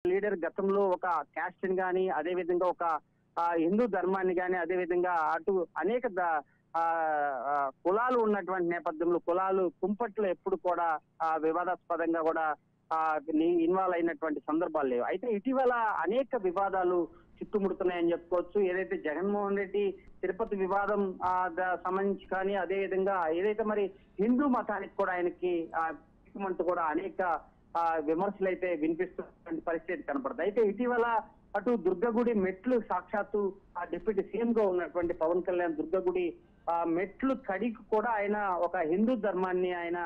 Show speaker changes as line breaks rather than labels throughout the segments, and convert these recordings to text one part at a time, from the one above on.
Leader గతంలో ఒక caste గాని అదే విధంగా ఒక హిందూ ధర్మాన్ని గాని అదే విధంగా అటు అనేక కులాలు ఉన్నటువంటి నేపథ్యంలో కులాలు కుంపట్లు ఎప్పుడు కూడా వివాదాస్పదంగా కూడా ఇన్వాల్వ్ అయినటువంటి సందర్భాలు లేవు. అయితే ఇటీవల అనేక వివాదాలు చుట్టుముడుతున్నాయని చెప్పుకోవచ్చు. ఏదైతే జగన్మోహన్ రెడ్డి తిరుపతి వివాదం సంబంధించి కానీ అదే విధంగా ఏదైతే మరి హిందూ మతానికి కూడా ఆయనకి కూడా అనేక విమర్శలు అయితే వినిపిస్తున్న పరిస్థితి కనపడుతుంది. అయితే ఇటీవల అటు దుర్గగుడి మెట్లు సాక్షాత్తు డిప్యూటీ సీఎం గా ఉన్నటువంటి పవన్ కళ్యాణ్ దుర్గగుడి మెట్లు కడికి కూడా ఆయన ఒక హిందూ ధర్మాన్ని ఆయన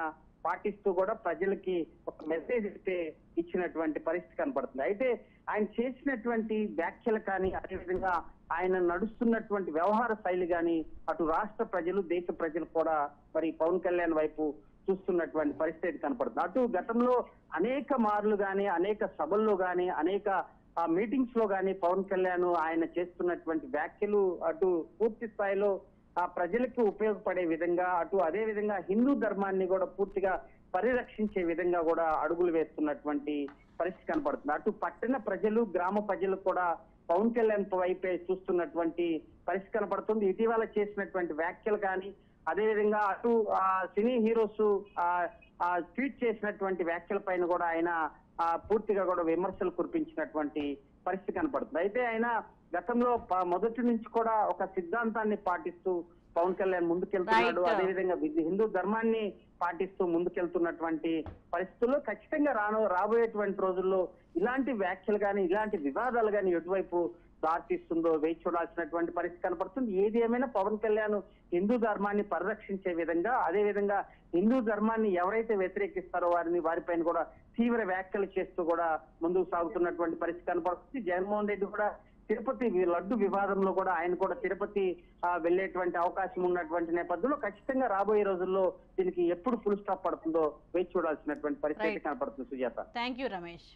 పాటిస్తూ కూడా ప్రజలకి ఒక మెసేజ్ అయితే ఇచ్చినటువంటి పరిస్థితి కనపడుతుంది. అయితే ఆయన చేసినటువంటి వ్యాఖ్యలు కానీ అదేవిధంగా ఆయన నడుస్తున్నటువంటి వ్యవహార శైలి కానీ అటు రాష్ట్ర ప్రజలు దేశ ప్రజలు కూడా మరి పవన్ కళ్యాణ్ వైపు చూస్తున్నటువంటి పరిస్థితి కనపడుతుంది. అటు గతంలో అనేక మార్లు గాని అనేక సభల్లో గాని అనేక మీటింగ్స్ లో గాని పవన్ కళ్యాణ్ ఆయన చేస్తున్నటువంటి వ్యాఖ్యలు అటు పూర్తి స్థాయిలో ప్రజలకు ఉపయోగపడే విధంగా అటు అదే విధంగా హిందూ ధర్మాన్ని కూడా పూర్తిగా పరిరక్షించే విధంగా కూడా అడుగులు వేస్తున్నటువంటి పరిస్థితి కనపడుతుంది. అటు పట్టణ ప్రజలు గ్రామ ప్రజలు కూడా పవన్ కళ్యాణ్ వైపే చూస్తున్నటువంటి పరిస్థితి కనపడుతుంది. ఇటీవల చేసినటువంటి వ్యాఖ్యలు కానీ అదేవిధంగా అటు సినీ హీరోస్ ట్వీట్ చేసినటువంటి వ్యాఖ్యల పైన కూడా ఆయన పూర్తిగా కూడా విమర్శలు కురిపించినటువంటి పరిస్థితి కనపడుతుంది. అయితే ఆయన గతంలో మొదటి నుంచి కూడా ఒక సిద్ధాంతాన్ని పాటిస్తూ పవన్ కళ్యాణ్ ముందుకెళ్తున్నాడు. అదేవిధంగా హిందూ ధర్మాన్ని పాటిస్తూ ముందుకెళ్తున్నటువంటి పరిస్థితుల్లో ఖచ్చితంగా రాబోయేటువంటి రోజుల్లో ఇలాంటి వ్యాఖ్యలు కానీ ఇలాంటి వివాదాలు కానీ ఎటువైపు దారితీస్తుందో వేచి చూడాల్సినటువంటి పరిస్థితి కనపడుతుంది. ఏది ఏమైనా పవన్ కళ్యాణ్ హిందూ ధర్మాన్ని పరిరక్షించే విధంగా అదే విధంగా హిందూ ధర్మాన్ని ఎవరైతే వ్యతిరేకిస్తారో వారిపైన కూడా తీవ్ర వ్యాఖ్యలు చేస్తూ కూడా ముందుకు సాగుతున్నటువంటి పరిస్థితి కనపడుతుంది. జగన్మోహన్ రెడ్డి కూడా తిరుపతి లడ్డు వివాదంలో కూడా ఆయన కూడా తిరుపతి వెళ్లేటువంటి అవకాశం ఉన్నటువంటి నేపథ్యంలో ఖచ్చితంగా రాబోయే రోజుల్లో దీనికి ఎప్పుడు ఫుల్ స్టాప్ పడుతుందో వేచి చూడాల్సినటువంటి పరిస్థితి కనపడుతుంది. సుజాత.
Thank you Ramesh.